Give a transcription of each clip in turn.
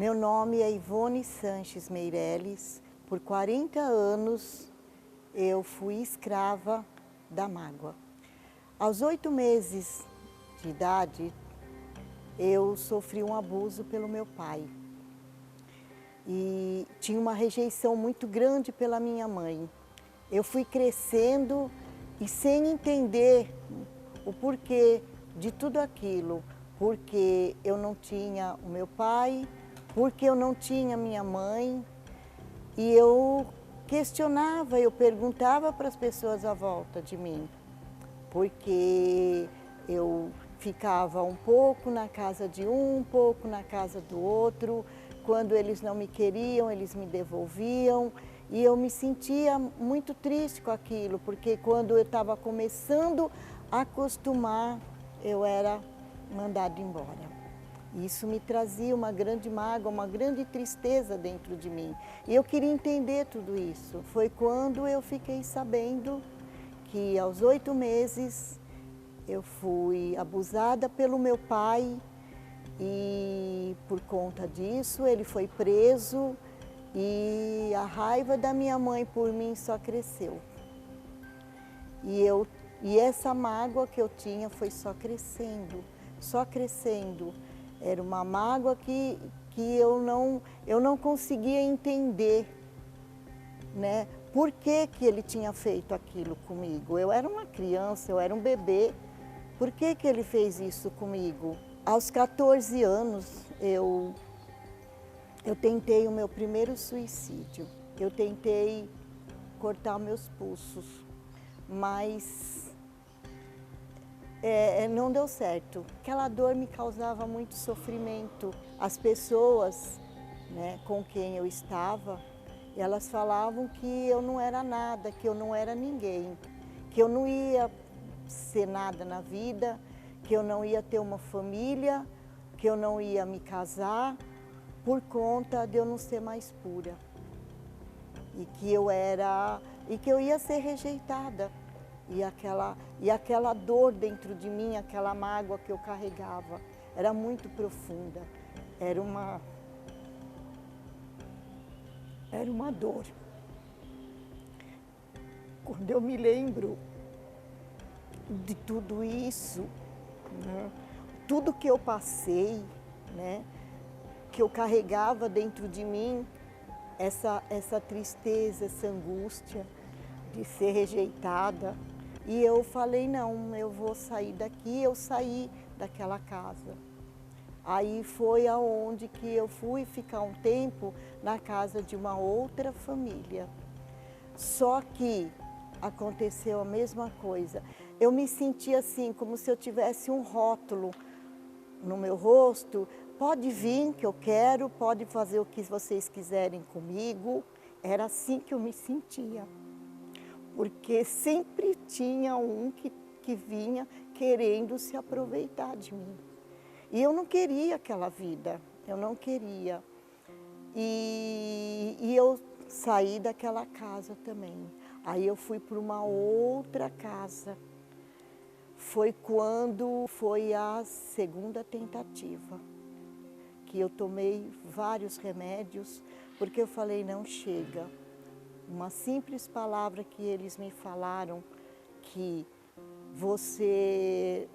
Meu nome é Ivone Sanches Meireles. Por 40 anos eu fui escrava da mágoa. Aos 8 meses de idade, eu sofri um abuso pelo meu pai. E tinha uma rejeição muito grande pela minha mãe. Eu fui crescendo e sem entender o porquê de tudo aquilo. Porque eu não tinha o meu pai, porque eu não tinha minha mãe. E eu questionava, eu perguntava para as pessoas à volta de mim. Porque eu ficava um pouco na casa de um pouco na casa do outro. Quando eles não me queriam, eles me devolviam. E eu me sentia muito triste com aquilo, porque quando eu estava começando a acostumar, eu era mandada embora. Isso me trazia uma grande mágoa, uma grande tristeza dentro de mim. E eu queria entender tudo isso. Foi quando eu fiquei sabendo que aos 8 meses eu fui abusada pelo meu pai e por conta disso ele foi preso e a raiva da minha mãe por mim só cresceu. E essa mágoa que eu tinha foi só crescendo, só crescendo. Era uma mágoa que eu não conseguia entender, né? Por que ele tinha feito aquilo comigo? Eu era uma criança, eu era um bebê. Por que ele fez isso comigo? Aos 14 anos, eu tentei o meu primeiro suicídio. Eu tentei cortar meus pulsos, mas não deu certo. Aquela dor me causava muito sofrimento. As pessoas, né, com quem eu estava, elas falavam que eu não era nada, que eu não era ninguém, que eu não ia ser nada na vida, que eu não ia ter uma família, que eu não ia me casar, por conta de eu não ser mais pura. E que eu ia ser rejeitada. E aquela dor dentro de mim, aquela mágoa que eu carregava, era muito profunda. Era uma dor. Quando eu me lembro de tudo isso, né, tudo que eu passei, né, que eu carregava dentro de mim, essa tristeza, essa angústia de ser rejeitada. E eu falei, não, eu vou sair daqui. Eu saí daquela casa. Aí foi aonde que eu fui ficar um tempo na casa de uma outra família. Só que aconteceu a mesma coisa. Eu me senti assim, como se eu tivesse um rótulo no meu rosto. Pode vir que eu quero, pode fazer o que vocês quiserem comigo. Era assim que eu me sentia. Porque sempre tinha um que vinha querendo se aproveitar de mim. E eu não queria aquela vida, eu não queria. E eu saí daquela casa também. Aí eu fui para uma outra casa. Foi quando foi a segunda tentativa, que eu tomei vários remédios, porque eu falei, não, chega. Uma simples palavra que eles me falaram, que você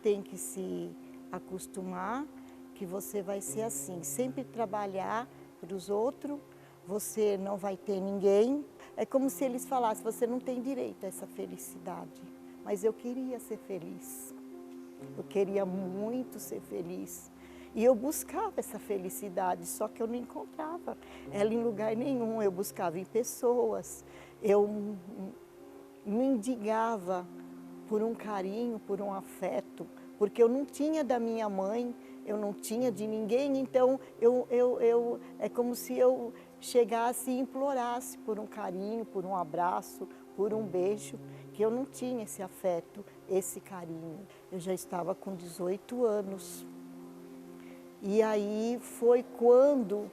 tem que se acostumar, que você vai ser assim, sempre trabalhar para os outros, você não vai ter ninguém. É como se eles falassem, você não tem direito a essa felicidade. Mas eu queria ser feliz, eu queria muito ser feliz. E eu buscava essa felicidade, só que eu não encontrava ela em lugar nenhum. Eu buscava em pessoas, eu mendigava por um carinho, por um afeto, porque eu não tinha da minha mãe, eu não tinha de ninguém, então é como se eu chegasse e implorasse por um carinho, por um abraço, por um beijo, que eu não tinha esse afeto, esse carinho. Eu já estava com 18 anos. E aí foi quando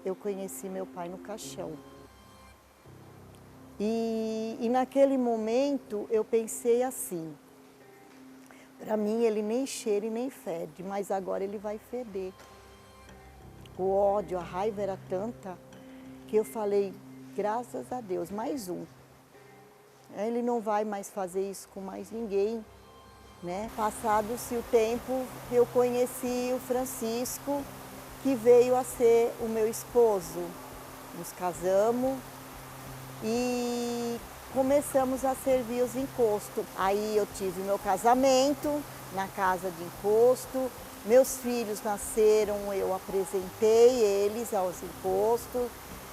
eu conheci meu pai no caixão. E naquele momento eu pensei assim, para mim ele nem cheira e nem fede, mas agora ele vai feder. O ódio, a raiva era tanta que eu falei, graças a Deus, mais um. Ele não vai mais fazer isso com mais ninguém, né? Passado-se o tempo, eu conheci o Francisco, que veio a ser o meu esposo. Nos casamos e começamos a servir os encostos. Aí eu tive meu casamento na casa de encosto, meus filhos nasceram, eu apresentei eles aos encostos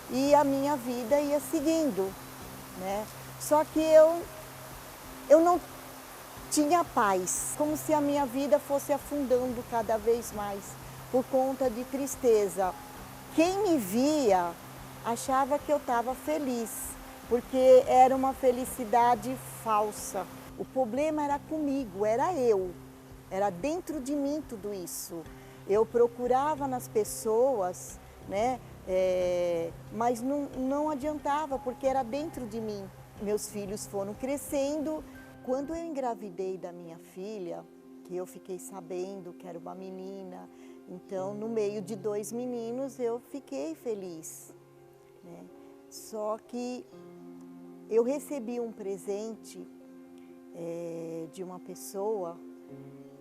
e a minha vida ia seguindo, né? Só que eu não tinha paz, como se a minha vida fosse afundando cada vez mais por conta de tristeza. Quem me via achava que eu estava feliz, porque era uma felicidade falsa. O problema era comigo, era eu, era dentro de mim tudo isso. Eu procurava nas pessoas, né, mas não adiantava, porque era dentro de mim. Meus filhos foram crescendo. Quando eu engravidei da minha filha, que eu fiquei sabendo que era uma menina, então no meio de 2 meninos eu fiquei feliz, né? Só que eu recebi um presente de uma pessoa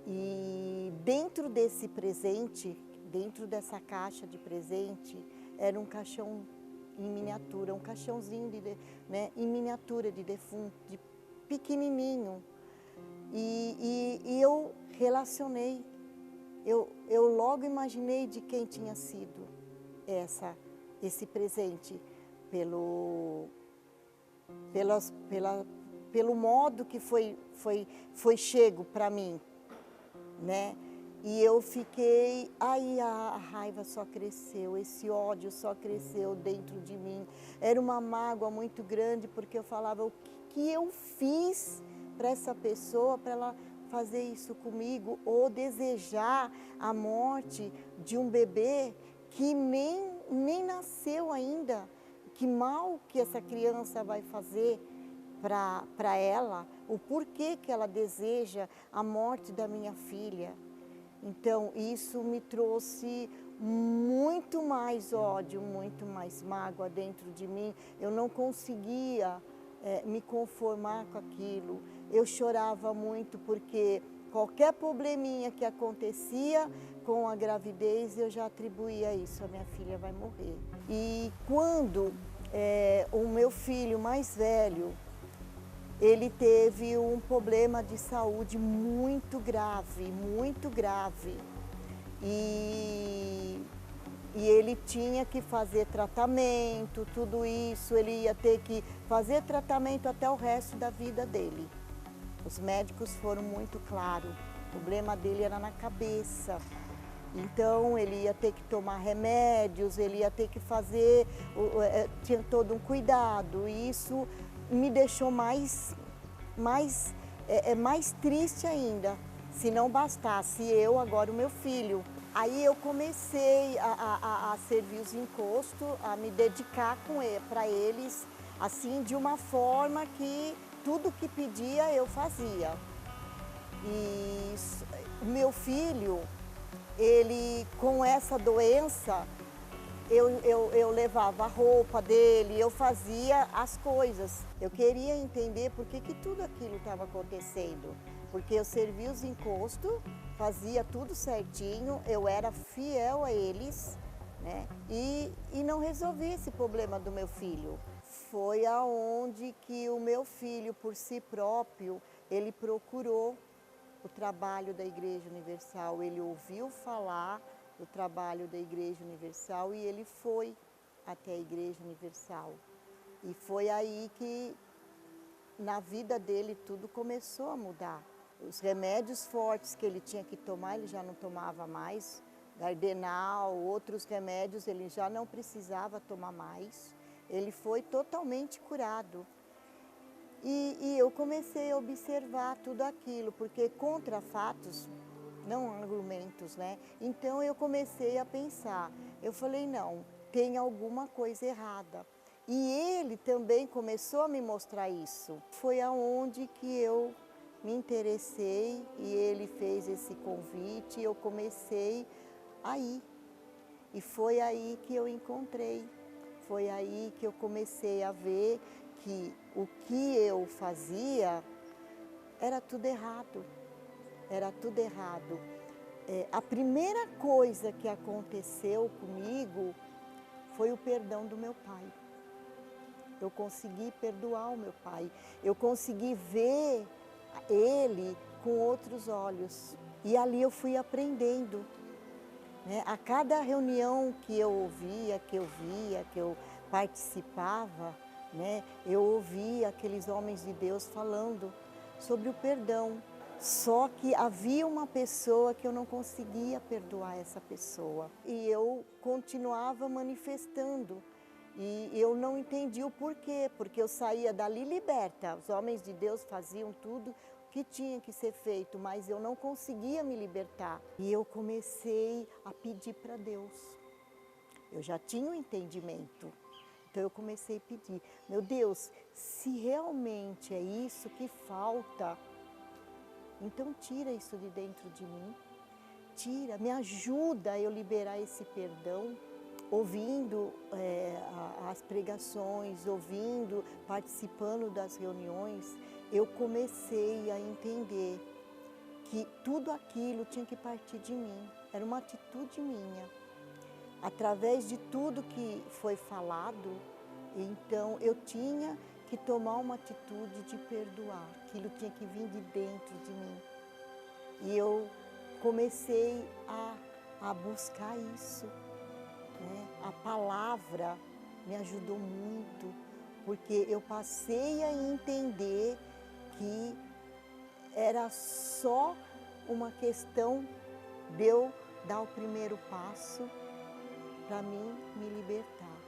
e dentro desse presente, dentro dessa caixa de presente, era um caixão em miniatura, um caixãozinho né, em miniatura de defunto, de pequenininho. E eu relacionei, eu logo imaginei de quem tinha sido esse presente, pelo modo que foi chego para mim, né? E eu fiquei, aí a raiva só cresceu, esse ódio só cresceu dentro de mim. Era uma mágoa muito grande, porque eu falava, o que eu fiz para essa pessoa, para ela fazer isso comigo, ou desejar a morte de um bebê que nem nasceu ainda. Que mal que essa criança vai fazer para ela, o porquê que ela deseja a morte da minha filha. Então, isso me trouxe muito mais ódio, muito mais mágoa dentro de mim. Eu não conseguia me conformar com aquilo. Eu chorava muito porque qualquer probleminha que acontecia com a gravidez, eu já atribuía isso, a minha filha vai morrer. E quando o meu filho mais velho, ele teve um problema de saúde muito grave, muito grave. E ele tinha que fazer tratamento, tudo isso, ele ia ter que fazer tratamento até o resto da vida dele. Os médicos foram muito claros, o problema dele era na cabeça. Então ele ia ter que tomar remédios, ele ia ter que fazer, tinha todo um cuidado, e isso me deixou mais triste ainda, se não bastasse eu, agora o meu filho. Aí eu comecei a servir os encostos, a me dedicar para eles, assim, de uma forma que tudo que pedia eu fazia. E meu filho, ele com essa doença, eu levava a roupa dele, eu fazia as coisas. Eu queria entender por que tudo aquilo estava acontecendo. Porque eu servia os encostos, fazia tudo certinho, eu era fiel a eles, né? E não resolvi esse problema do meu filho. Foi aonde que o meu filho, por si próprio, ele procurou o trabalho da Igreja Universal. Ele ouviu falar do trabalho da Igreja Universal e ele foi até a Igreja Universal. E foi aí que, na vida dele, tudo começou a mudar. Os remédios fortes que ele tinha que tomar, ele já não tomava mais. Gardenal, outros remédios, ele já não precisava tomar mais. Ele foi totalmente curado. E eu comecei a observar tudo aquilo, porque contra fatos, não argumentos, né? Então eu comecei a pensar, eu falei, não, tem alguma coisa errada. E ele também começou a me mostrar isso. Foi aonde que eu me interessei e ele fez esse convite e eu comecei a ir. E foi aí que eu encontrei, foi aí que eu comecei a ver que o que eu fazia era tudo errado, era tudo errado. A primeira coisa que aconteceu comigo foi o perdão do meu pai. Eu consegui perdoar o meu pai, eu consegui ver ele com outros olhos. E ali eu fui aprendendo, né? A cada reunião que eu ouvia, que eu via, que eu participava, né? Eu ouvia aqueles homens de Deus falando sobre o perdão. Só que havia uma pessoa que eu não conseguia perdoar essa pessoa. E eu continuava manifestando. E eu não entendi o porquê, porque eu saía dali liberta. Os homens de Deus faziam tudo que tinha que ser feito, mas eu não conseguia me libertar. E eu comecei a pedir para Deus. Eu já tinha um entendimento. Então eu comecei a pedir, meu Deus, se realmente é isso que falta, então tira isso de dentro de mim. Tira, me ajuda a eu liberar esse perdão. Ouvindo as pregações, ouvindo, participando das reuniões, eu comecei a entender que tudo aquilo tinha que partir de mim, era uma atitude minha. Através de tudo que foi falado, então eu tinha que tomar uma atitude de perdoar, aquilo tinha que vir de dentro de mim. E eu comecei a buscar isso. A palavra me ajudou muito, porque eu passei a entender que era só uma questão de eu dar o primeiro passo para mim me libertar.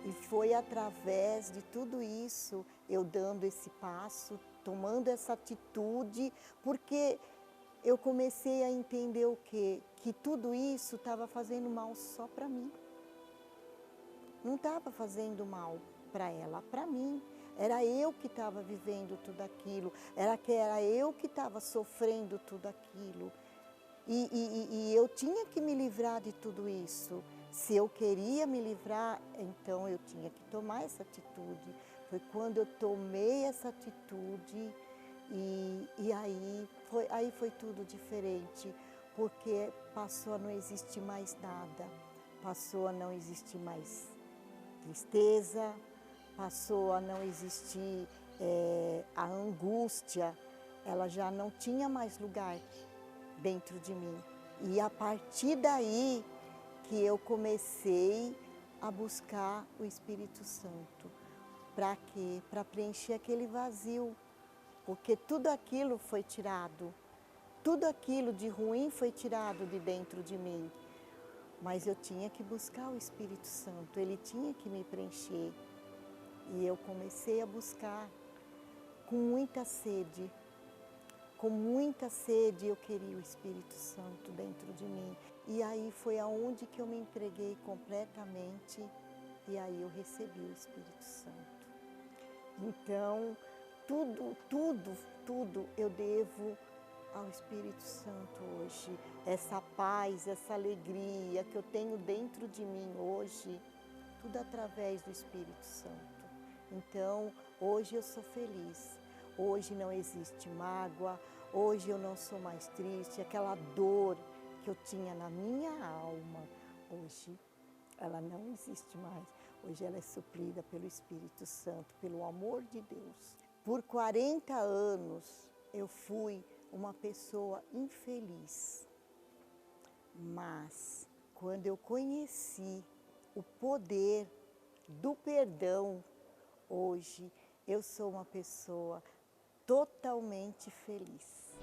E foi através de tudo isso, eu dando esse passo, tomando essa atitude, porque eu comecei a entender o quê? Que tudo isso estava fazendo mal só para mim. Não estava fazendo mal para ela, para mim. Era eu que estava vivendo tudo aquilo, era eu que estava sofrendo tudo aquilo. E eu tinha que me livrar de tudo isso. Se eu queria me livrar, então eu tinha que tomar essa atitude. Foi quando eu tomei essa atitude e aí foi tudo diferente, porque passou a não existir mais nada, passou a não existir mais tristeza, passou a não existir a angústia, ela já não tinha mais lugar dentro de mim. E a partir daí que eu comecei a buscar o Espírito Santo. Para quê? Para preencher aquele vazio, porque tudo aquilo foi tirado, tudo aquilo de ruim foi tirado de dentro de mim. Mas eu tinha que buscar o Espírito Santo, ele tinha que me preencher. E eu comecei a buscar com muita sede eu queria o Espírito Santo dentro de mim. E aí foi aonde que eu me entreguei completamente e aí eu recebi o Espírito Santo. Então, tudo eu devo ao Espírito Santo hoje. Essa paz, essa alegria que eu tenho dentro de mim hoje, tudo através do Espírito Santo. Então, hoje eu sou feliz. Hoje não existe mágoa, hoje eu não sou mais triste. Aquela dor que eu tinha na minha alma, hoje ela não existe mais. Hoje ela é suprida pelo Espírito Santo, pelo amor de Deus. Por 40 anos eu fui uma pessoa infeliz, mas quando eu conheci o poder do perdão, hoje eu sou uma pessoa totalmente feliz.